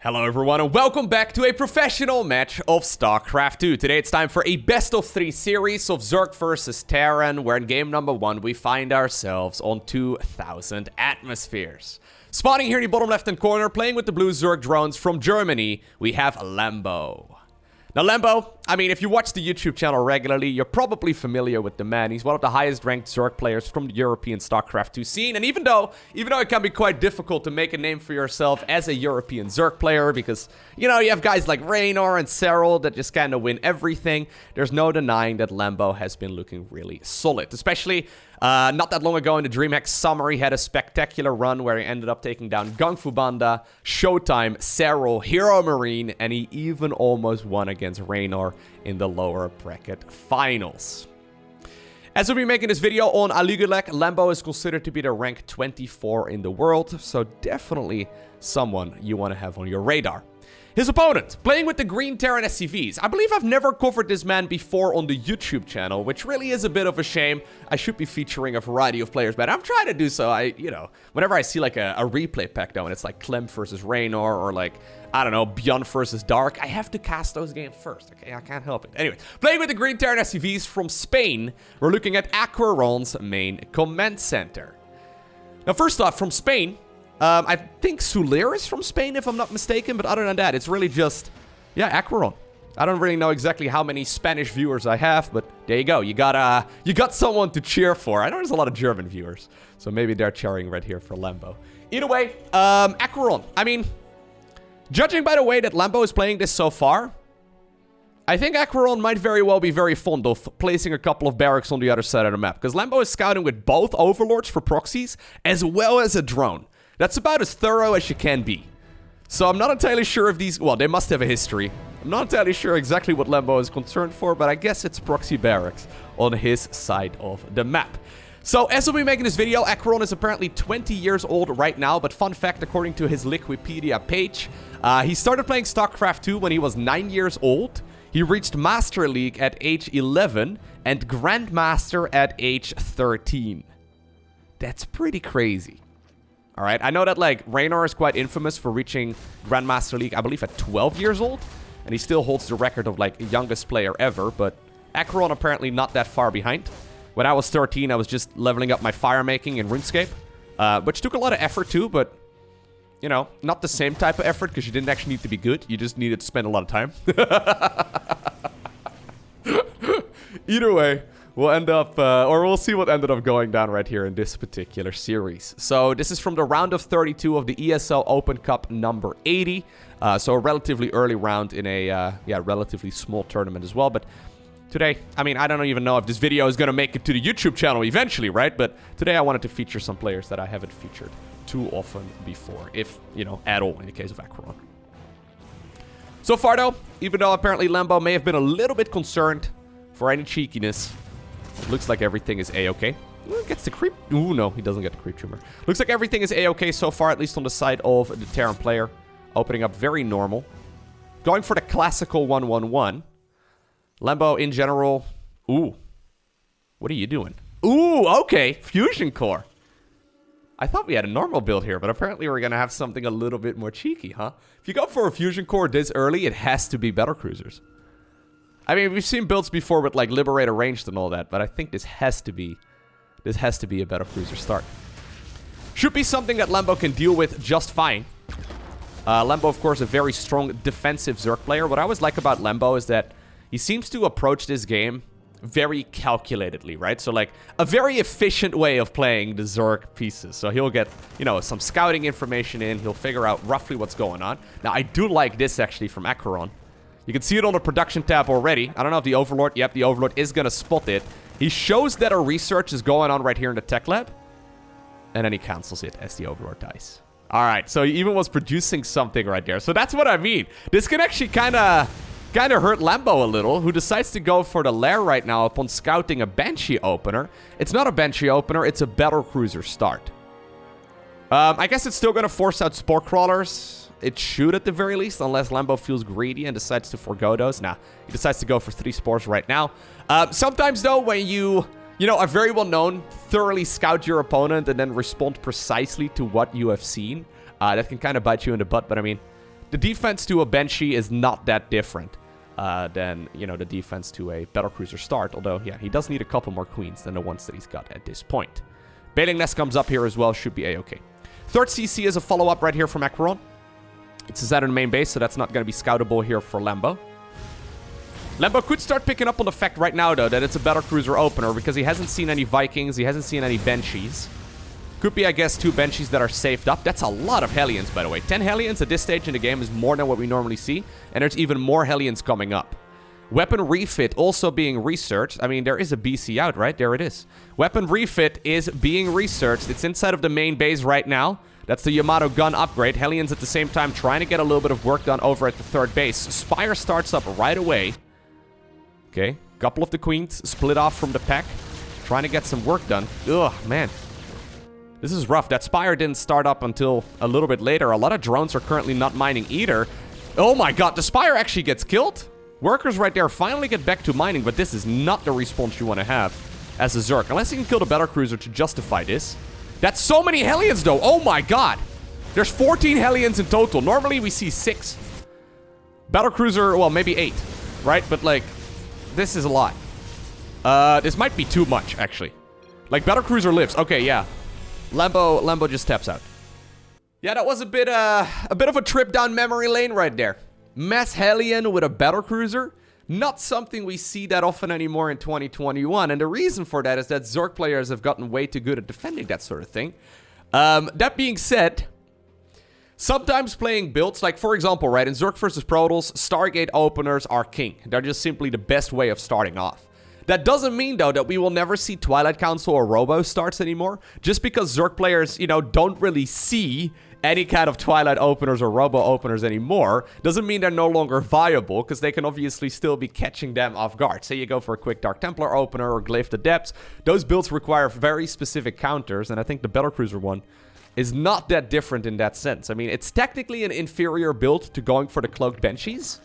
Hello everyone and welcome back to a professional match of StarCraft 2. Today it's time for a best-of-3 series of Zerg versus Terran, where in game number 1 we find ourselves on 2,000 atmospheres. Spawning here in the bottom left-hand corner, playing with the blue Zerg drones from Germany, we have Lambo. Now Lambo, I mean, if you watch the YouTube channel regularly, you're probably familiar with the man. He's one of the highest ranked Zerg players from the European StarCraft 2 scene. And even though it can be quite difficult to make a name for yourself as a European Zerg player, because, you know, you have guys like Raynor and Serral that just kind of win everything, there's no denying that Lambo has been looking really solid. Especially not that long ago in the DreamHack Summer, he had a spectacular run where he ended up taking down Gung Fu Banda, Showtime, Serral, Hero Marine, and he even almost won against Raynor in the lower bracket finals. As we'll be making this video on Aligulek, Lambo is considered to be the rank 24 in the world, so definitely someone you want to have on your radar. His opponent, playing with the green Terran SCVs. I believe I've never covered this man before on the YouTube channel, which really is a bit of a shame. I should be featuring a variety of players, but I'm trying to do so. Whenever I see like a replay pack though, and it's like Clem versus Raynor, or like, I don't know, Beyond versus Dark, I have to cast those games first, okay? I can't help it. Anyway, playing with the green Terran SCVs from Spain, we're looking at AqueroN's main command center. Now, first off, from Spain, I think Soler is from Spain, if I'm not mistaken, but other than that, it's really just, yeah, AqueroN. I don't really know exactly how many Spanish viewers I have, but there you go. You got someone to cheer for. I know there's a lot of German viewers, so maybe they're cheering right here for Lambo. Either way, AqueroN. I mean, judging by the way that Lambo is playing this so far, I think AqueroN might very well be very fond of placing a couple of barracks on the other side of the map, because Lambo is scouting with both overlords for proxies, as well as a drone. That's about as thorough as you can be. So I'm not entirely sure if these... Well, they must have a history. I'm not entirely sure exactly what Lambo is concerned for, but I guess it's proxy barracks on his side of the map. So, as we'll be making this video, AqueroN is apparently 20 years old right now, but fun fact, according to his Wikipedia page, he started playing StarCraft 2 when he was 9 years old. He reached Master League at age 11 and Grandmaster at age 13. That's pretty crazy. Alright, I know that, like, Raynor is quite infamous for reaching Grandmaster League, I believe, at 12 years old. And he still holds the record of, like, youngest player ever. But AqueroN apparently not that far behind. When I was 13, I was just leveling up my fire making in RuneScape. Which took a lot of effort, too, but, you know, not the same type of effort, because you didn't actually need to be good. You just needed to spend a lot of time. Either way, we'll end up, or we'll see what ended up going down right here in this particular series. So this is from the round of 32 of the ESL Open Cup number 80. So a relatively early round in a, relatively small tournament as well. But today, I mean, I don't even know if this video is going to make it to the YouTube channel eventually, right? But today I wanted to feature some players that I haven't featured too often before, if, you know, at all in the case of AqueroN. So far though, even though apparently Lambo may have been a little bit concerned for any cheekiness, looks like everything is A-okay. Ooh, gets the creep. Ooh, no, he doesn't get the creep tumor. Looks like everything is A-okay so far, at least on the side of the Terran player. Opening up very normal. Going for the classical 1-1-1. Lambo in general. Ooh. What are you doing? Ooh, okay. Fusion core. I thought we had a normal build here, but apparently we're going to have something a little bit more cheeky, huh? If you go for a fusion core this early, it has to be battlecruisers. I mean, we've seen builds before with, like, Liberator ranged and all that, but I think this has to be a battlecruiser start. Should be something that Lambo can deal with just fine. Lambo, of course, a very strong defensive Zerg player. What I always like about Lambo is that he seems to approach this game very calculatedly, right? So, like, a very efficient way of playing the Zerg pieces. So he'll get, you know, some scouting information in. He'll figure out roughly what's going on. Now, I do like this, actually, from AqueroN. You can see it on the production tab already. I don't know if the Overlord... Yep, the Overlord is going to spot it. He shows that a research is going on right here in the tech lab. And then he cancels it as the Overlord dies. Alright, so he even was producing something right there. So that's what I mean. This can actually kind of hurt Lambo a little, who decides to go for the lair right now upon scouting a Banshee opener. It's not a Banshee opener, it's a battlecruiser start. I guess it's still going to force out Spore Crawlers. It should at the very least, unless Lambo feels greedy and decides to forgo those. Nah, he decides to go for 3 spores right now. Sometimes, though, when you are very well known, thoroughly scout your opponent and then respond precisely to what you have seen, that can kind of bite you in the butt. But, I mean, the defense to a Banshee is not that different than, you know, the defense to a Battlecruiser start. Although, yeah, he does need a couple more queens than the ones that he's got at this point. Bailing Nest comes up here as well. Should be A-okay. Third CC is a follow-up right here from AqueroN. It's a Saturn main base, so that's not going to be scoutable here for Lambo. Lambo could start picking up on the fact right now, though, that it's a Battlecruiser opener because he hasn't seen any Vikings. He hasn't seen any Banshees. Could be, I guess, 2 Banshees that are saved up. That's a lot of Hellions, by the way. 10 Hellions at this stage in the game is more than what we normally see. And there's even more Hellions coming up. Weapon refit also being researched. I mean, there is a BC out, right? There it is. Weapon refit is being researched. It's inside of the main base right now. That's the Yamato gun upgrade. Hellions at the same time trying to get a little bit of work done over at the third base. Spire starts up right away. Okay, couple of the queens split off from the pack. Trying to get some work done. Ugh, man. This is rough. That Spire didn't start up until a little bit later. A lot of drones are currently not mining either. Oh my god, the Spire actually gets killed? Workers right there finally get back to mining, but this is not the response you want to have as a Zerg. Unless you can kill the Battlecruiser to justify this. That's so many Hellions, though. Oh my god. There's 14 Hellions in total. Normally we see 6. Battlecruiser, well, maybe 8. Right? But, like, this is a lot. This might be too much, actually. Like, Battlecruiser lives. Okay, yeah. Lambo just taps out. Yeah, that was a bit of a trip down memory lane right there. Mass Hellion with a Battlecruiser. Not something we see that often anymore in 2021. And the reason for that is that Zerg players have gotten way too good at defending that sort of thing. That being said, sometimes playing builds, like for example, right, in Zerg vs. Protoss, Stargate openers are king. They're just simply the best way of starting off. That doesn't mean, though, that we will never see Twilight Council or Robo starts anymore. Just because Zerg players, you know, don't really see any kind of Twilight openers or Robo openers anymore, doesn't mean they're no longer viable, because they can obviously still be catching them off guard. Say you go for a quick Dark Templar opener or Glaive the Depths. Those builds require very specific counters, and I think the Battlecruiser one is not that different in that sense. I mean, it's technically an inferior build to going for the Cloaked Banshees,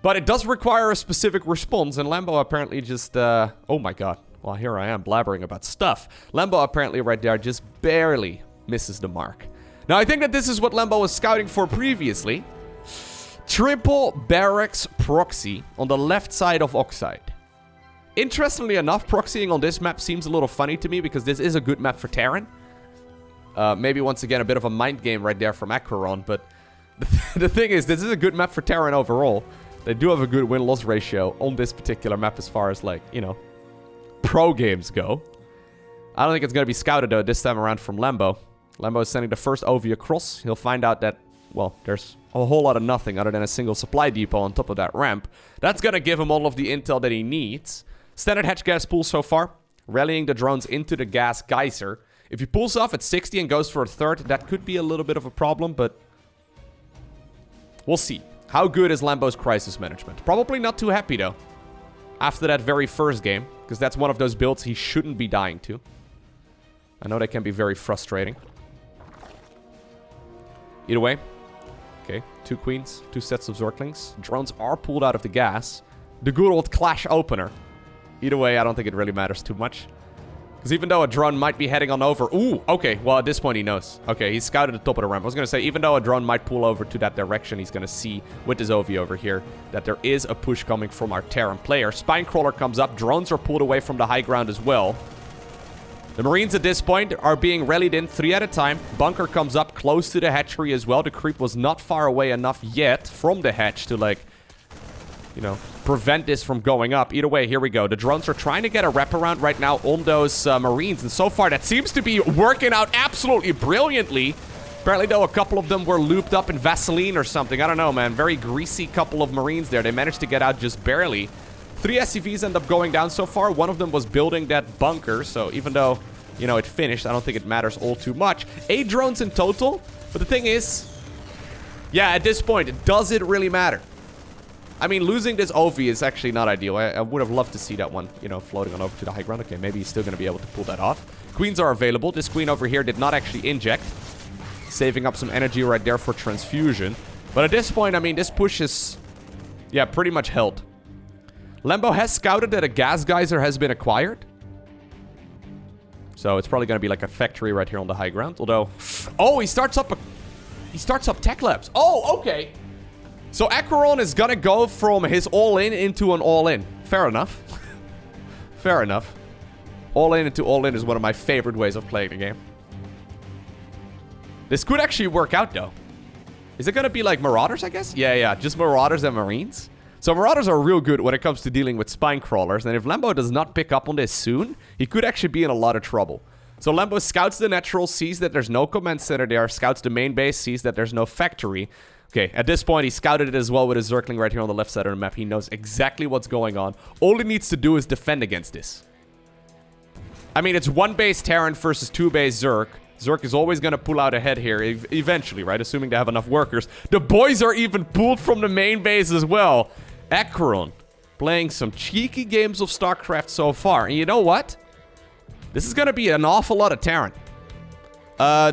but it does require a specific response, and Lambo apparently just, oh my god. Well, here I am blabbering about stuff. Lambo apparently right there just barely misses the mark. Now, I think that this is what Lambo was scouting for previously. Triple Barracks Proxy on the left side of Oxide. Interestingly enough, proxying on this map seems a little funny to me because this is a good map for Terran. Maybe once again a bit of a mind game right there from AqueroN, but the thing is, this is a good map for Terran overall. They do have a good win-loss ratio on this particular map as far as, like, you know, pro games go. I don't think it's going to be scouted, though, this time around from Lambo. Lambo is sending the first OV across. He'll find out that, well, there's a whole lot of nothing other than a single supply depot on top of that ramp. That's going to give him all of the intel that he needs. Standard hatch gas pool so far. Rallying the drones into the gas geyser. If he pulls off at 60 and goes for a third, that could be a little bit of a problem, but we'll see. How good is Lambo's crisis management? Probably not too happy, though, after that very first game, because that's one of those builds he shouldn't be dying to. I know they can be very frustrating. Either way. Okay, 2 queens, 2 sets of Zerglings. Drones are pulled out of the gas. The good old clash opener. Either way, I don't think it really matters too much. Because even though a drone might be heading on over... Ooh, okay, well, at this point he knows. Okay, he's scouted the top of the ramp. I was going to say, even though a drone might pull over to that direction, he's going to see with this OV over here that there is a push coming from our Terran player. Spinecrawler comes up. Drones are pulled away from the high ground as well. The Marines at this point are being rallied in 3 at a time. Bunker comes up close to the hatchery as well. The creep was not far away enough yet from the hatch to, like, you know, prevent this from going up. Either way, here we go. The drones are trying to get a wraparound right now on those Marines. And so far, that seems to be working out absolutely brilliantly. Apparently, though, a couple of them were looped up in Vaseline or something. I don't know, man. Very greasy couple of Marines there. They managed to get out just barely. 3 SCVs end up going down so far. One of them was building that bunker. So even though, you know, it finished, I don't think it matters all too much. 8 drones in total. But the thing is, yeah, at this point, does it really matter? I mean, losing this OV is actually not ideal. I would have loved to see that one, you know, floating on over to the high ground. Okay, maybe he's still going to be able to pull that off. Queens are available. This queen over here did not actually inject. Saving up some energy right there for transfusion. But at this point, I mean, this push is, yeah, pretty much held. Lambo has scouted that a gas geyser has been acquired. So it's probably going to be like a factory right here on the high ground. Although, oh, he starts up a... He starts up Tech Labs. Oh, okay. So AqueroN is gonna go from his all-in into an all-in. Fair enough. Fair enough. All-in into all-in is one of my favorite ways of playing the game. This could actually work out, though. Is it gonna be like Marauders, I guess? Yeah. Just Marauders and Marines. So Marauders are real good when it comes to dealing with Spine Crawlers. And if Lambo does not pick up on this soon, he could actually be in a lot of trouble. So Lambo scouts the natural, sees that there's no command center there, scouts the main base, sees that there's no factory. Okay, at this point, he scouted it as well with his Zergling right here on the left side of the map. He knows exactly what's going on. All he needs to do is defend against this. I mean, it's one base Terran versus two base Zerg. Zerg is always going to pull out ahead here eventually, right? Assuming they have enough workers. The boys are even pulled from the main base as well. AqueroN playing some cheeky games of StarCraft so far. And you know what? This is going to be an awful lot of Terran.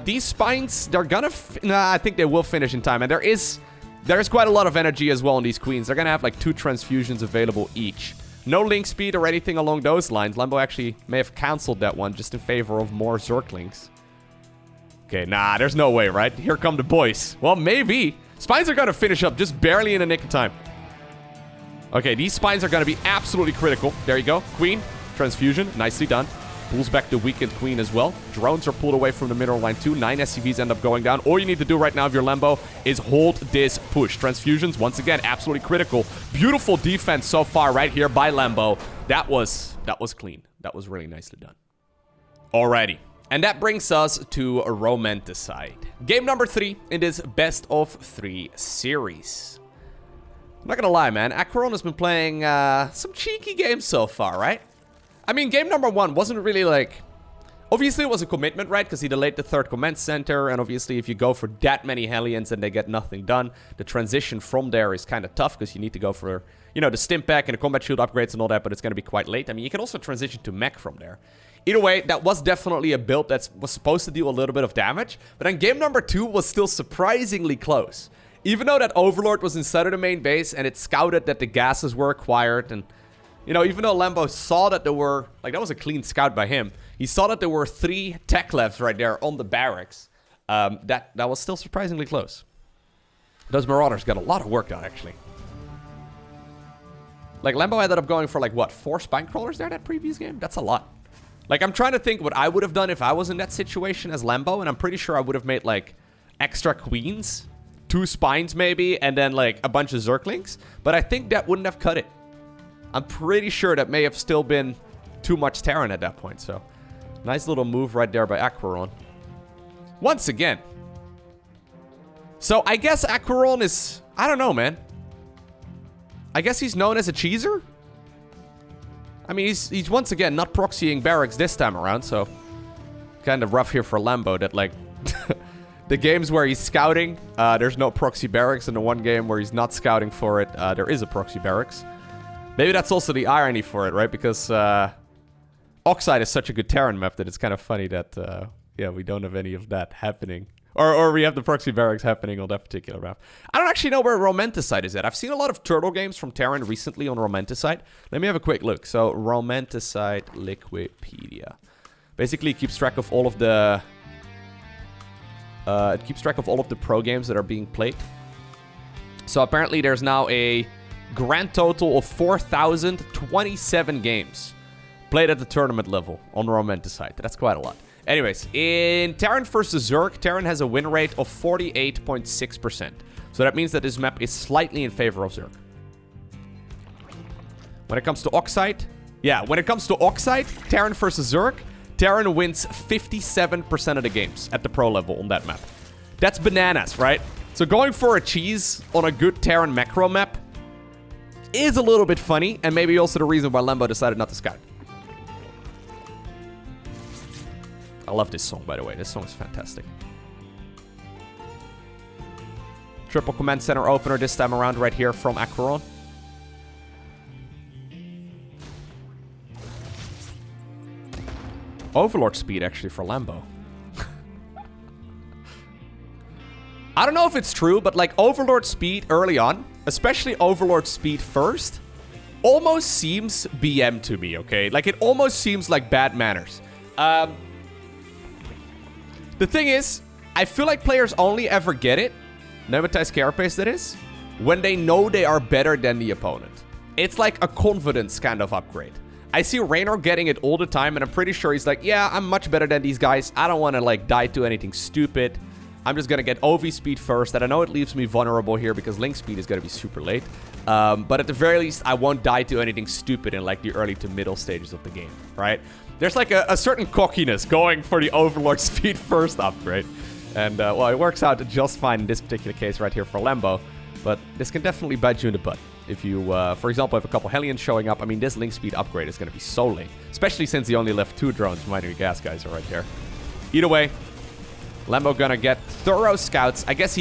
These spines, they're gonna... Nah, I think they will finish in time. And there is quite a lot of energy as well on these queens. They're gonna have like 2 transfusions available each. No link speed or anything along those lines. Lambo actually may have cancelled that one just in favor of more Zerglings. Okay, nah, there's no way, right? Here come the boys. Well, maybe. Spines are gonna finish up just barely in the nick of time. Okay, these spines are gonna be absolutely critical. There you go. Queen, transfusion, nicely done. Pulls back the weakened queen as well. Drones are pulled away from the middle line too. 9 SCVs end up going down. All you need to do right now if you're Lambo is hold this push. Transfusions, once again, absolutely critical. Beautiful defense so far right here by Lambo. That was clean. That was really nicely done. Alrighty. And that brings us to Romanticide. Game number 3 in this best-of-3 series. I'm not gonna lie, man. AqueroN has been playing some cheeky games so far, right? I mean, game number 1 wasn't really like... Obviously, it was a commitment, right? Because he delayed the 3rd command center. And obviously, if you go for that many Hellions and they get nothing done, the transition from there is kind of tough. Because you need to go for, you know, the stim pack and the combat shield upgrades and all that. But it's going to be quite late. I mean, you can also transition to mech from there. Either way, that was definitely a build that was supposed to deal a little bit of damage. But then game number 2 was still surprisingly close. Even though that Overlord was inside of the main base and it scouted that the gases were acquired and... You know, even though Lambo saw that there were... Like, that was a clean scout by him. He saw that there were 3 tech labs right there on the barracks. That was still surprisingly close. Those Marauders got a lot of work done, actually. Like, Lambo ended up going for, like, what? 4 spine crawlers there that previous game? That's a lot. Like, I'm trying to think what I would have done if I was in that situation as Lambo. And I'm pretty sure I would have made, like, extra queens. 2 spines, maybe. And then, like, a bunch of Zerglings. But I think that wouldn't have cut it. I'm pretty sure that may have still been too much Terran at that point, so... Nice little move right there by AqueroN. Once again. So, I guess AqueroN is... I don't know, man. I guess he's known as a cheeser? I mean, he's once again not proxying barracks this time around, so... Kind of rough here for Lambo that, like... the games where he's scouting, there's no proxy barracks, and the one game where he's not scouting for it, there is a proxy barracks. Maybe that's also the irony for it, right? Because Oxide is such a good Terran map that it's kind of funny that, yeah, we don't have any of that happening. Or we have the proxy barracks happening on that particular map. I don't actually know where Romanticide is at. I've seen a lot of turtle games from Terran recently on Romanticide. Let me have a quick look. So, Romanticide Liquipedia. Basically, it keeps track of all of the... it keeps track of all of the pro games that are being played. So, apparently, there's now a... grand total of 4,027 games played at the tournament level on Romanticide. That's quite a lot. Anyways, in Terran versus Zerg, Terran has a win rate of 48.6%. So that means that this map is slightly in favor of Zerg. When it comes to Oxide, Terran versus Zerg, Terran wins 57% of the games at the pro level on that map. That's bananas, right? So going for a cheese on a good Terran macro map is a little bit funny, and maybe also the reason why Lambo decided not to scout. I love this song, by the way. This song is fantastic. Triple command center opener this time around right here from AqueroN. Overlord speed, actually, for Lambo. I don't know if it's true, but like Overlord speed early on, especially Overlord speed first, almost seems BM to me, okay? Like, it almost seems like bad manners. The thing is, I feel like players only ever get it, Nematized Carapace that is, when they know they are better than the opponent. It's like a confidence kind of upgrade. I see Raynor getting it all the time, and I'm pretty sure he's like, yeah, I'm much better than these guys. I don't want to, like, die to anything stupid. I'm just going to get OV speed first, and I know it leaves me vulnerable here because Link speed is going to be super late. But at the very least, I won't die to anything stupid in, like, the early to middle stages of the game, right? There's, like, a certain cockiness going for the Overlord speed first upgrade. And, well, it works out just fine in this particular case right here for Lambo. But this can definitely bite you in the butt. If you, for example, have a couple Hellions showing up, I mean, this Link speed upgrade is going to be so late. Especially since he only left 2 drones. Minor gas guys are right there. Either way, Lambo gonna get thorough scouts. I guess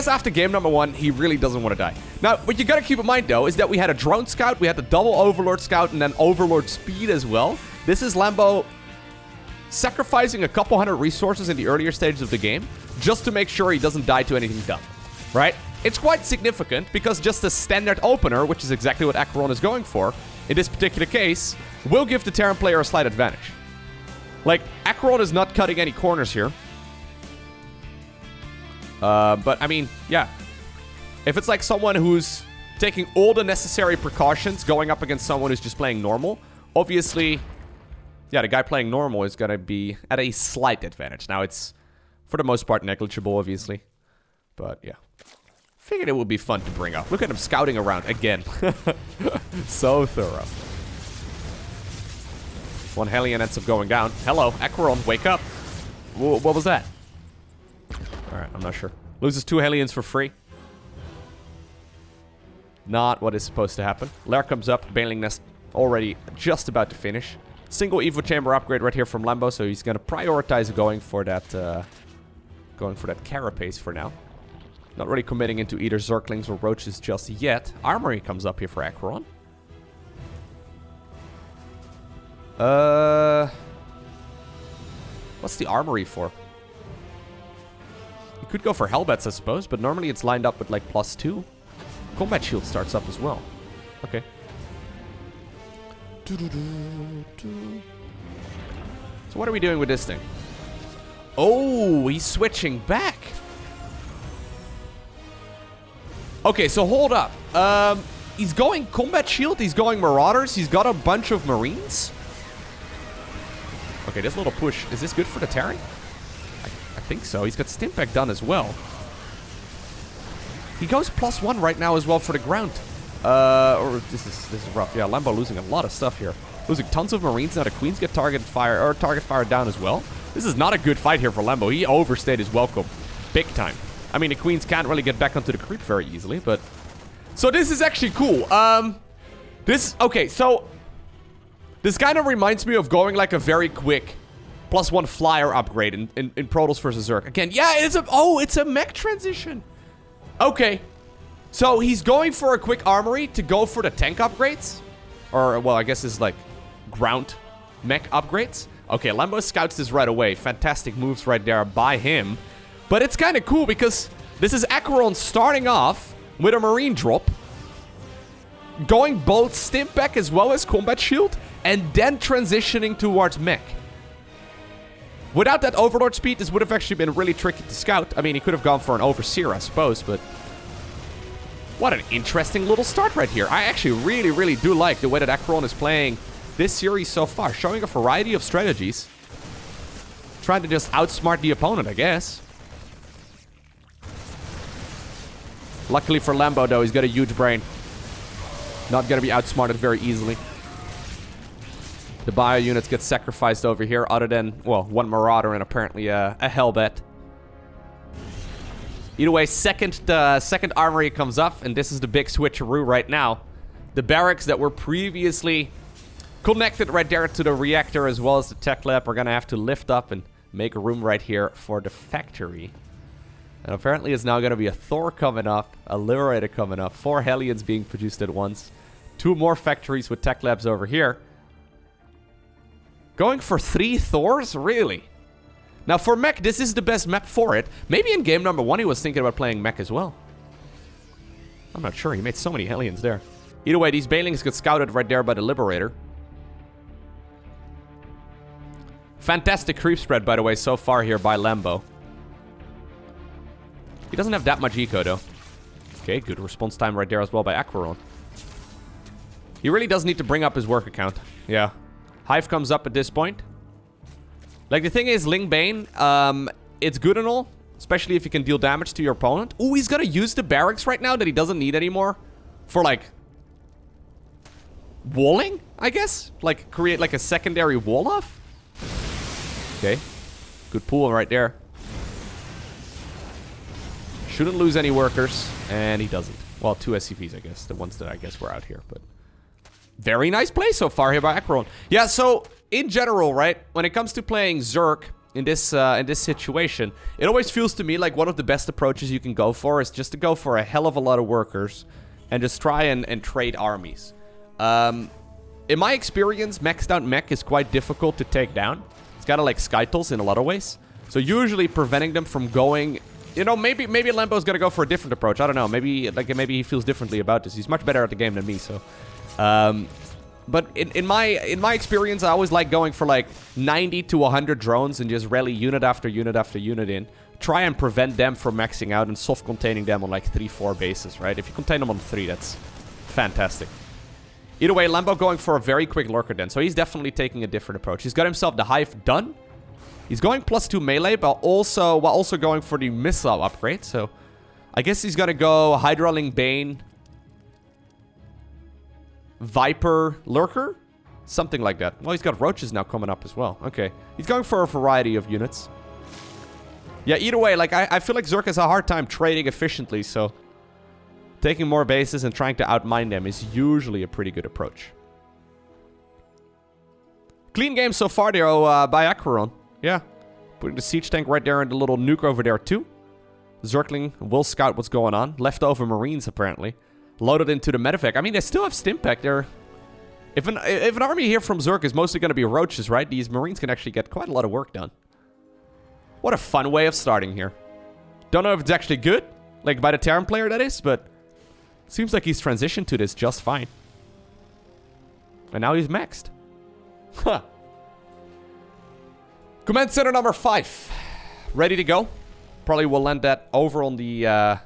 after game number 1, he really doesn't want to die. Now, what you gotta keep in mind, though, is that we had a drone scout, we had the double Overlord scout, and then Overlord speed as well. This is Lambo sacrificing a couple hundred resources in the earlier stages of the game just to make sure he doesn't die to anything dumb, right? It's quite significant because just the standard opener, which is exactly what AqueroN is going for, in this particular case, will give the Terran player a slight advantage. Like, AqueroN is not cutting any corners here. But, I mean, yeah. If it's like someone who's taking all the necessary precautions going up against someone who's just playing normal, obviously, yeah, the guy playing normal is going to be at a slight advantage. Now, it's, for the most part, negligible, obviously. But, yeah. Figured it would be fun to bring up. Look at him scouting around again. So thorough. One Hellion ends up going down. Hello, AqueroN, wake up. What was that? Alright, I'm not sure. Loses 2 Hellions for free. Not what is supposed to happen. Lair comes up. Baneling Nest already just about to finish. Single Evo Chamber upgrade right here from Lambo, so he's going to prioritize going for that Carapace for now. Not really committing into either Zerglings or Roaches just yet. Armory comes up here for AqueroN. What's the Armory for? You could go for Hellbats, I suppose, but normally it's lined up with, like, +2. Combat Shield starts up as well. Okay. So what are we doing with this thing? Oh, he's switching back. Okay, so hold up. He's going Combat Shield, he's going Marauders, he's got a bunch of Marines. Okay, this little push, is this good for the Terran? I think so. He's got Stimpack done as well. He goes +1 right now as well for the ground. Or this is rough. Yeah, Lambo losing a lot of stuff here. Losing tons of Marines. Now the Queens get target fire down as well. This is not a good fight here for Lambo. He overstayed his welcome. Big time. I mean, the Queens can't really get back onto the creep very easily, but... So this is actually cool. Okay, so... This kind of reminds me of going like a very quick +1 flyer upgrade in Protoss versus Zerg. Again, yeah, it's a mech transition. Okay. So he's going for a quick armory to go for the tank upgrades. Or, well, I guess it's like ground mech upgrades. Okay, Lambo scouts this right away. Fantastic moves right there by him. But it's kind of cool because this is AqueroN starting off with a Marine drop. Going both Stimpack as well as Combat Shield. And then transitioning towards mech. Without that Overlord speed, this would have actually been really tricky to scout. I mean, he could have gone for an Overseer, I suppose, but... What an interesting little start right here. I actually really, really do like the way that AqueroN is playing this series so far. Showing a variety of strategies. Trying to just outsmart the opponent, I guess. Luckily for Lambo, though, he's got a huge brain. Not going to be outsmarted very easily. The bio units get sacrificed over here, other than, well, one Marauder and apparently a Hellbat. Either way, second armory comes up, and this is the big switcheroo right now. The barracks that were previously connected right there to the reactor as well as the tech lab are going to have to lift up and make a room right here for the factory. And apparently it's now going to be a Thor coming up, a Liberator coming up, 4 Hellions being produced at once, 2 more factories with tech labs over here. Going for 3 Thors? Really? Now for mech, this is the best map for it. Maybe in game number 1 he was thinking about playing mech as well. I'm not sure. He made so many Hellions there. Either way, these Banelings got scouted right there by the Liberator. Fantastic creep spread, by the way, so far here by Lambo. He doesn't have that much eco, though. Okay, good response time right there as well by AqueroN. He really does need to bring up his work account. Yeah. Hive comes up at this point. Like, the thing is, Ling Bane, it's good and all, especially if you can deal damage to your opponent. Ooh, he's gonna use the barracks right now that he doesn't need anymore for, like, walling, I guess? Like, create, like, a secondary wall-off? Okay. Good pull right there. Shouldn't lose any workers, and he doesn't. Well, 2 SCVs, I guess. The ones that I guess were out here, but... Very nice play so far here by AqueroN. Yeah, so, in general, right? When it comes to playing Zerg in this situation, it always feels to me like one of the best approaches you can go for is just to go for a hell of a lot of workers and just try and trade armies. In my experience, maxed out mech is quite difficult to take down. It's kind of like Skytles in a lot of ways. So usually preventing them from going... You know, maybe Lambo's gonna go for a different approach. I don't know. Maybe he feels differently about this. He's much better at the game than me, so... but in my experience, I always like going for like 90 to 100 drones and just rally unit after unit after unit in. Try and prevent them from maxing out and soft containing them on like 3-4 bases, right? If you contain them on 3, that's fantastic. Either way, Lambo going for a very quick lurker then. So he's definitely taking a different approach. He's got himself the Hive done. He's going +2 melee, but while also going for the missile upgrade. So I guess he's gonna go Hydra, Ling Bane, Viper, Lurker? Something like that. Well, he's got Roaches now coming up as well. Okay. He's going for a variety of units. Yeah, either way, like, I feel like Zerg has a hard time trading efficiently, so... Taking more bases and trying to outmine them is usually a pretty good approach. Clean game so far there by AqueroN. Yeah. Putting the siege tank right there and the little nuke over there too. Zergling will scout what's going on. Leftover Marines, apparently. Loaded into the medevac. I mean, they still have Stimpack there. If an army here from Zerg is mostly going to be Roaches, right? These Marines can actually get quite a lot of work done. What a fun way of starting here. Don't know if it's actually good. Like, by the Terran player, that is, but... Seems like he's transitioned to this just fine. And now he's maxed. Huh. Command Center number 5. Ready to go. Probably will land that over on the...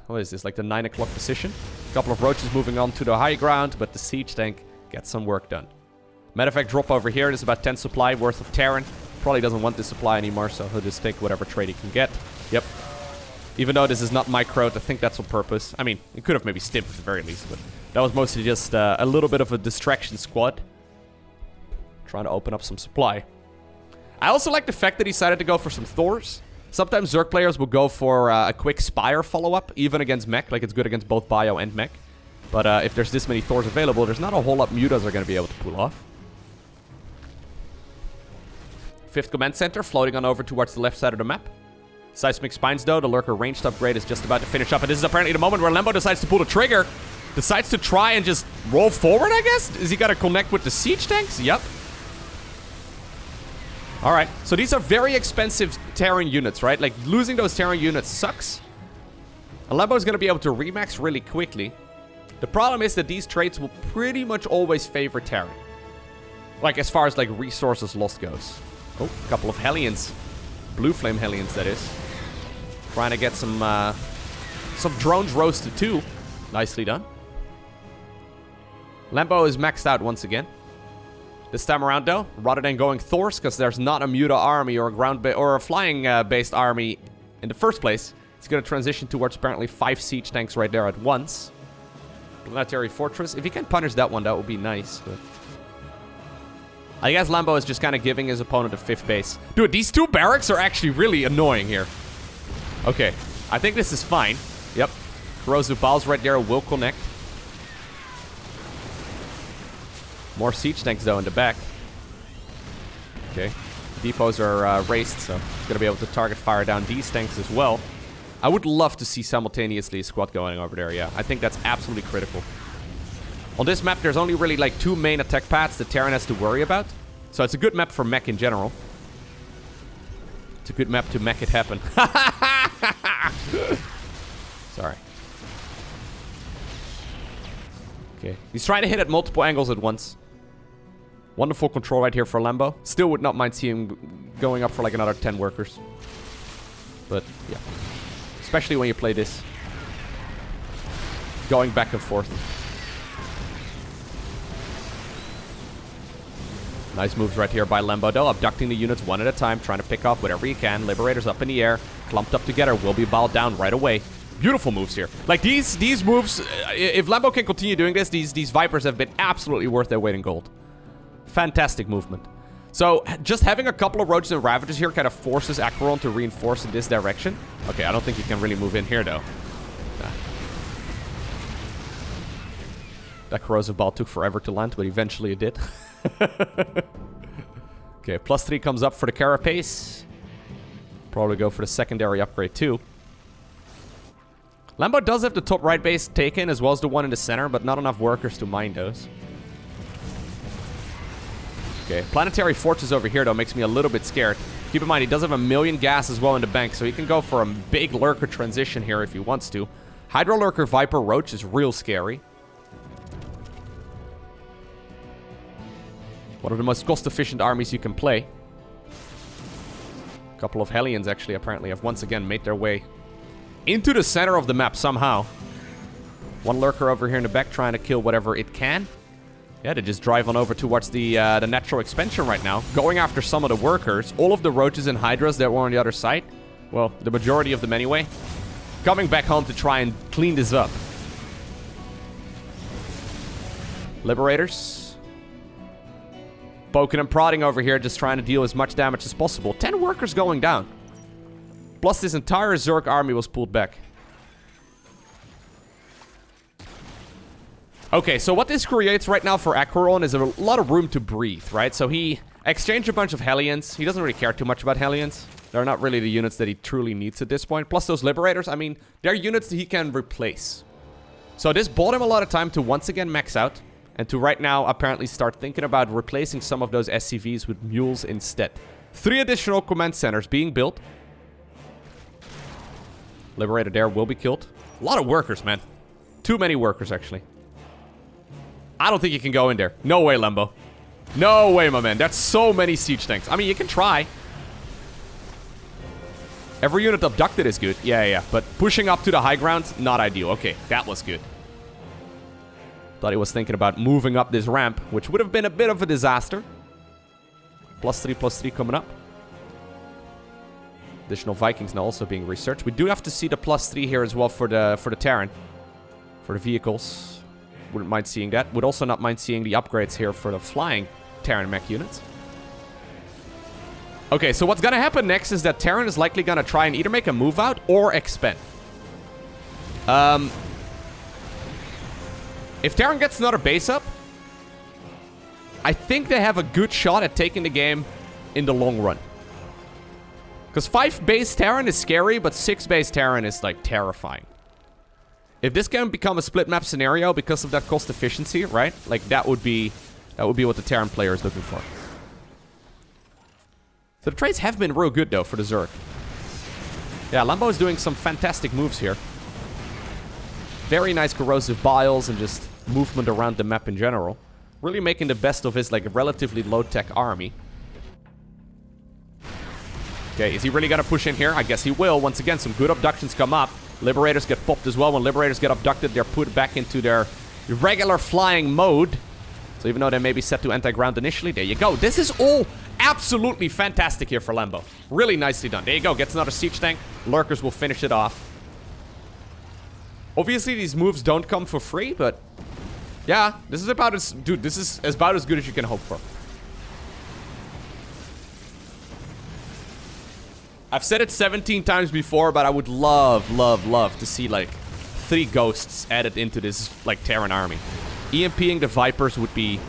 what is this? Like the 9 o'clock position. A couple of Roaches moving on to the high ground, but the siege tank gets some work done. Medevac drop over here. There's about 10 supply worth of Terran. Probably doesn't want this supply anymore, so he'll just take whatever trade he can get. Yep. Even though this is not microed, I think that's on purpose. I mean, it could have maybe stimped at the very least, but that was mostly just a little bit of a distraction squad. Trying to open up some supply. I also like the fact that he decided to go for some Thors. Sometimes Zerg players will go for a quick Spire follow-up, even against mech. Like, it's good against both bio and mech. But if there's this many Thors available, there's not a whole lot Mutas are going to be able to pull off. 5th Command Center, floating on over towards the left side of the map. Seismic Spines, though. The Lurker ranged upgrade is just about to finish up. And this is apparently the moment where Lambo decides to pull the trigger. Decides to try and just roll forward, I guess? Is he going to connect with the siege tanks? Yep. Alright, so these are very expensive Terran units, right? Like, losing those Terran units sucks. And Lambo's going to be able to remax really quickly. The problem is that these traits will pretty much always favor Terran. Like, as far as, like, resources lost goes. Oh, a couple of Hellions. Blue Flame Hellions, that is. Trying to get some drones roasted, too. Nicely done. Lambo is maxed out once again. This time around, though, rather than going Thors, because there's not a Muta army or a flying-based army in the first place, he's going to transition towards apparently 5 siege tanks right there at once. Planetary Fortress. If he can punish that one, that would be nice, but... I guess Lambo is just kind of giving his opponent a 5th base. Dude, these 2 barracks are actually really annoying here. Okay, I think this is fine. Yep. Corrosive Balls right there will connect. More siege tanks, though, in the back. Okay. Depots are raised, so he's going to be able to target fire down these tanks as well. I would love to see simultaneously a squad going over there, yeah. I think that's absolutely critical. On this map, there's only really, like, 2 main attack paths that Terran has to worry about. So it's a good map for mech in general. It's a good map to mech it happen. Sorry. Okay. He's trying to hit at multiple angles at once. Wonderful control right here for Lambo. Still would not mind seeing him going up for, like, another 10 workers. But, yeah. especially when you play this. Going back and forth. Nice moves right here by Lambo, though. Abducting the units one at a time, trying to pick off whatever you can. Liberators up in the air, clumped up together, will be bowed down right away. Beautiful moves here. Like, these moves, if Lambo can continue doing this, these Vipers have been absolutely worth their weight in gold. Fantastic movement. So, just having a couple of Roaches and Ravagers here kind of forces AqueroN to reinforce in this direction. Okay, I don't think you can really move in here, though. Nah. That corrosive ball took forever to land, but eventually it did. Okay, +3 comes up for the Carapace. Probably go for the secondary upgrade, too. Lambo does have the top right base taken, as well as the one in the center, but not enough workers to mine those. Okay, Planetary Fortress over here, though, makes me a little bit scared. Keep in mind, he does have 1,000,000 gas as well in the bank, so he can go for a big Lurker transition here if he wants to. Hydro Lurker Viper Roach is real scary. One of the most cost-efficient armies you can play. A couple of Hellions, actually, apparently have once again made their way into the center of the map somehow. One Lurker over here in the back trying to kill whatever it can. Yeah, they just drive on over towards the natural expansion right now. Going after some of the workers. All of the Roaches and Hydras that were on the other side. Well, the majority of them anyway. Coming back home to try and clean this up. Liberators. Poking and prodding over here, just trying to deal as much damage as possible. 10 workers going down. Plus this entire Zerg army was pulled back. Okay, so what this creates right now for AqueroN is a lot of room to breathe, right? So he exchanged a bunch of Hellions. He doesn't really care too much about Hellions. They're not really the units that he truly needs at this point. Plus those Liberators, I mean, they're units that he can replace. So this bought him a lot of time to once again max out. And to right now apparently start thinking about replacing some of those SCVs with mules instead. 3 additional command centers being built. Liberator there will be killed. A lot of workers, man. Too many workers, actually. I don't think you can go in there. No way, Lambo. No way, my man. That's so many siege tanks. I mean, you can try. Every unit abducted is good. Yeah. But pushing up to the high ground, not ideal. Okay, that was good. Thought he was thinking about moving up this ramp, which would have been a bit of a disaster. +3 coming up. Additional Vikings now also being researched. We do have to see the +3 here as well for the Terran. For the vehicles. Wouldn't mind seeing that. Would also not mind seeing the upgrades here for the flying Terran mech units. Okay, so what's gonna happen next is that Terran is likely gonna try and either make a move out or expand. If Terran gets another base up, I think they have a good shot at taking the game in the long run. Because 5 base Terran is scary, but 6 base Terran is, like, terrifying. If this can become a split map scenario because of that cost efficiency, right? Like, that would be what the Terran player is looking for. So the trades have been real good, though, for the Zerg. Yeah, Lambo is doing some fantastic moves here. Very nice corrosive biles and just movement around the map in general. Really making the best of his, like, relatively low-tech army. Okay, is he really gonna push in here? I guess he will. Once again, some good abductions come up. Liberators get popped as well. When Liberators get abducted, they're put back into their regular flying mode. So even though they may be set to anti-ground initially, there you go. This is all absolutely fantastic here for Lambo. Really nicely done. There you go. Gets another siege tank. Lurkers will finish it off. Obviously, these moves don't come for free, but yeah, this is about as... Dude, this is about as good as you can hope for. I've said it 17 times before, but I would love to see, like, 3 ghosts added into this, like, Terran army. EMPing the Vipers would be...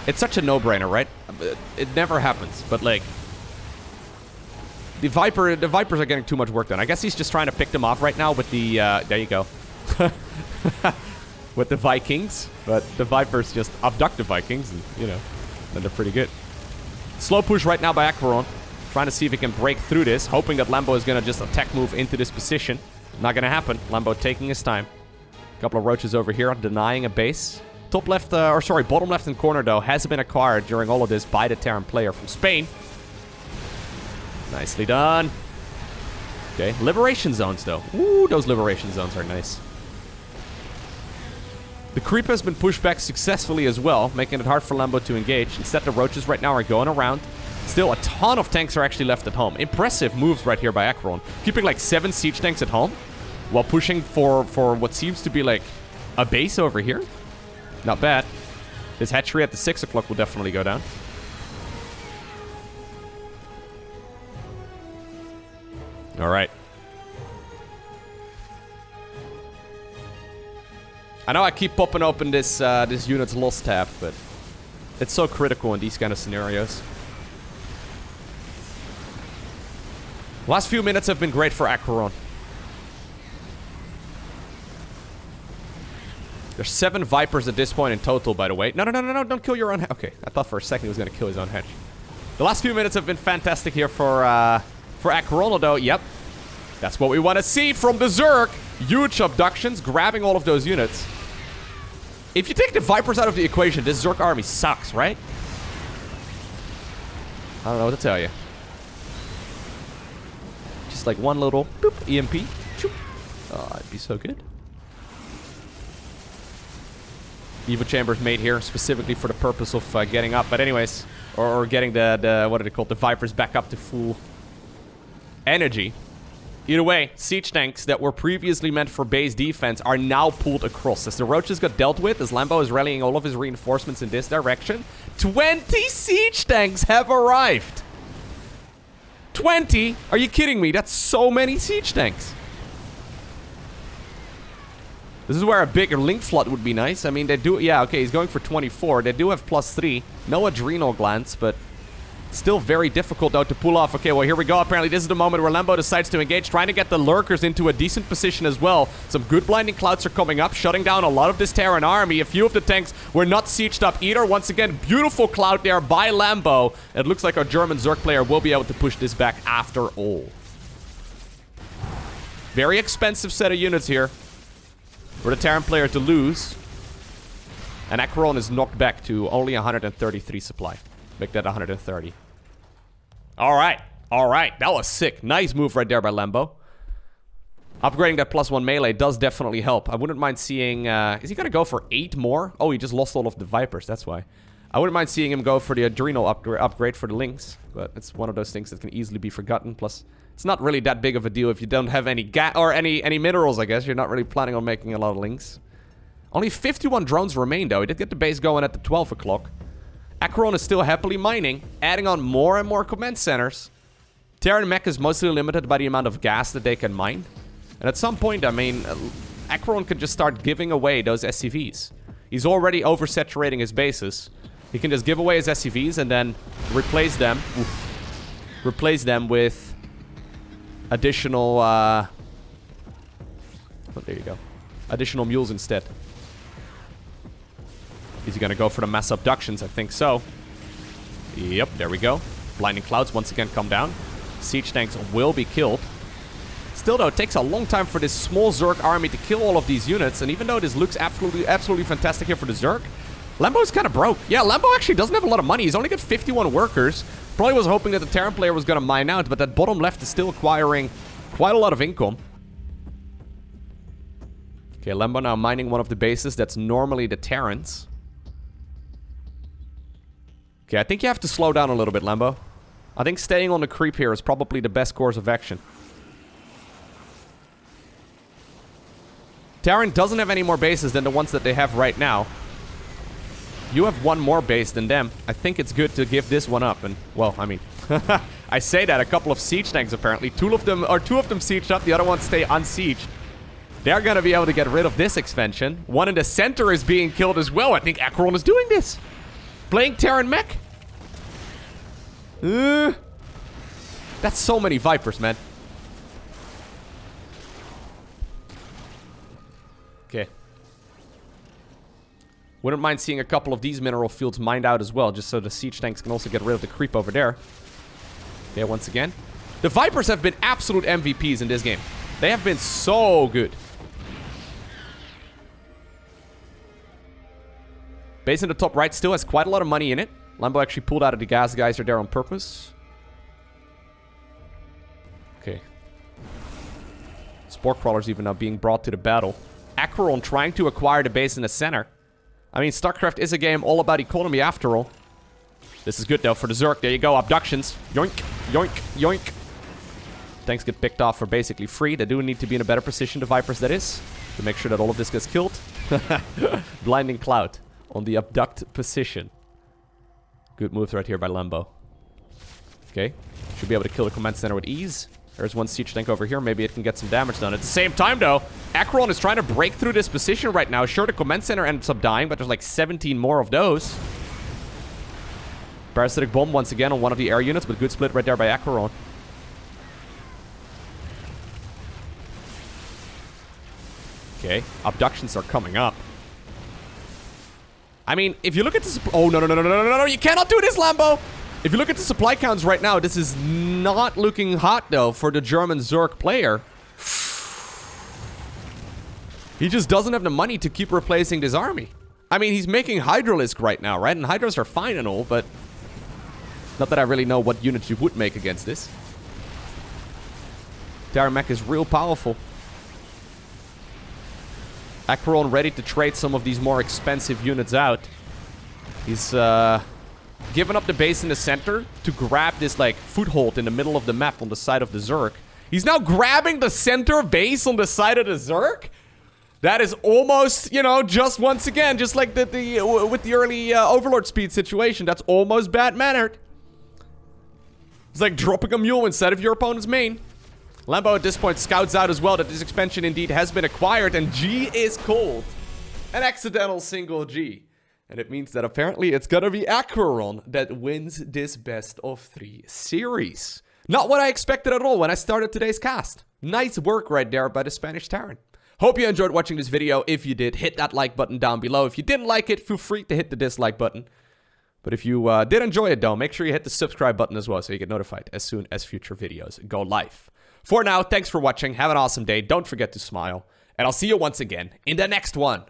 It's such a no-brainer, right? It never happens, but, like... The Vipers are getting too much work done. I guess he's just trying to pick them off right now with the... there you go. With the Vikings. But the Vipers just abduct the Vikings, and, you know, then they're pretty good. Slow push right now by AqueroN. Trying to see if he can break through this, hoping that Lambo is going to just attack move into this position. Not going to happen. Lambo taking his time. A couple of roaches over here denying a base. Top left, bottom left and corner, though, has been acquired during all of this by the Terran player from Spain. Nicely done. Okay, liberation zones, though. Ooh, those liberation zones are nice. The creep has been pushed back successfully as well, making it hard for Lambo to engage. Instead, the roaches right now are going around. Still, a ton of tanks are actually left at home. Impressive moves right here by AqueroN. Keeping like 7 siege tanks at home, while pushing for what seems to be like a base over here. Not bad. This hatchery at the 6 o'clock will definitely go down. All right. I know I keep popping open this this unit's loss tab, but it's so critical in these kind of scenarios. Last few minutes have been great for AqueroN. There's 7 Vipers at this point in total, by the way. No, don't kill your own hatch. Okay, I thought for a second he was going to kill his own hatch. The last few minutes have been fantastic here for AqueroN, although, yep. That's what we want to see from the Zerg. Huge abductions, grabbing all of those units. If you take the Vipers out of the equation, this Zerg army sucks, right? I don't know what to tell you. Just like one little boop, EMP. Choop. Oh, it'd be so good. Evo Chambers made here specifically for the purpose of getting up. But anyways, or getting the what are they called? The Vipers back up to full energy. Either way, siege tanks that were previously meant for base defense are now pulled across. As the roaches got dealt with, as Lambo is rallying all of his reinforcements in this direction, 20 siege tanks have arrived. 20? Are you kidding me? That's so many siege tanks. This is where a bigger link flood would be nice. I mean, they do... Yeah, okay, he's going for 24. They do have +3. No adrenal glands, but... Still very difficult, though, to pull off. Okay, well, here we go. Apparently, this is the moment where Lambo decides to engage, trying to get the lurkers into a decent position as well. Some good blinding clouds are coming up, shutting down a lot of this Terran army. A few of the tanks were not sieged up either. Once again, beautiful cloud there by Lambo. It looks like our German Zerg player will be able to push this back after all. Very expensive set of units here for the Terran player to lose. And AqueroN is knocked back to only 133 supply. Make that 130. Alright. Alright. That was sick. Nice move right there by Lambo. Upgrading that +1 melee does definitely help. I wouldn't mind seeing... is he going to go for 8 more? Oh, he just lost all of the Vipers. That's why. I wouldn't mind seeing him go for the adrenal upgrade for the Lynx. But it's one of those things that can easily be forgotten. Plus, it's not really that big of a deal if you don't have any any minerals, I guess. You're not really planning on making a lot of Lynx. Only 51 drones remain, though. He did get the base going at the 12 o'clock. AqueroN is still happily mining, adding on more and more command centers. Terran mech is mostly limited by the amount of gas that they can mine. And at some point, I mean, AqueroN could just start giving away those SCVs. He's already oversaturating his bases. He can just give away his SCVs and then replace them. Replace them with additional, oh, there you go. Additional mules instead. Is he going to go for the mass abductions? I think so. Yep, there we go. Blinding clouds once again come down. Siege tanks will be killed. Still, though, it takes a long time for this small Zerg army to kill all of these units. And even though this looks absolutely fantastic here for the Zerg, Lambo's kind of broke. Yeah, Lambo actually doesn't have a lot of money. He's only got 51 workers. Probably was hoping that the Terran player was going to mine out, but that bottom left is still acquiring quite a lot of income. Okay, Lambo now mining one of the bases that's normally the Terrans. Okay, I think you have to slow down a little bit, Lambo. I think staying on the creep here is probably the best course of action. Terran doesn't have any more bases than the ones that they have right now. You have one more base than them. I think it's good to give this one up. And, well, I mean, I say that. A couple of siege tanks, apparently. Two of them sieged up. The other ones stay unsieged. They're going to be able to get rid of this expansion. One in the center is being killed as well. I think AqueroN is doing this. Playing Terran mech? That's so many Vipers, man. Okay. Wouldn't mind seeing a couple of these mineral fields mined out as well, just so the siege tanks can also get rid of the creep over there. Okay, once again. The Vipers have been absolute MVPs in this game. They have been so good. Base in the top right still has quite a lot of money in it. Lambo actually pulled out of the gas geyser there on purpose. Okay. Spore Crawlers even now being brought to the battle. AqueroN trying to acquire the base in the center. I mean, StarCraft is a game all about economy after all. This is good though for the Zerg. There you go, abductions. Yoink, yoink, yoink. Tanks get picked off for basically free. They do need to be in a better position, the Vipers that is, to make sure that all of this gets killed. Blinding Cloud on the abduct position. Good moves right here by Lambo. Okay, should be able to kill the command center with ease. There's one siege tank over here. Maybe it can get some damage done. At the same time, though, AqueroN is trying to break through this position right now. Sure, the command center ends up dying, but there's like 17 more of those. Parasitic Bomb once again on one of the air units, but good split right there by AqueroN. Okay, abductions are coming up. I mean, if you look at this... Oh, no, you cannot do this, Lambo! If you look at the supply counts right now, this is not looking hot, though, for the German Zerg player. He just doesn't have the money to keep replacing this army. I mean, he's making Hydralisk right now, right? And Hydras are fine and all, but... Not that I really know what units you would make against this. Terramech is real powerful. AqueroN ready to trade some of these more expensive units out. He's, given up the base in the center to grab this, like, foothold in the middle of the map on the side of the Zerg. He's now grabbing the center base on the side of the Zerg? That is almost, you know, just once again, just like with the early Overlord speed situation, that's almost bad-mannered. It's like dropping a mule instead of your opponent's main. Lambo at this point scouts out as well that this expansion indeed has been acquired, and G is called. An accidental single G. And it means that apparently it's gonna be AqueroN that wins this best-of-3 series. Not what I expected at all when I started today's cast. Nice work right there by the Spanish Terran. Hope you enjoyed watching this video. If you did, hit that like button down below. If you didn't like it, feel free to hit the dislike button. But if you did enjoy it though, make sure you hit the subscribe button as well so you get notified as soon as future videos go live. For now, thanks for watching. Have an awesome day. Don't forget to smile. And I'll see you once again in the next one.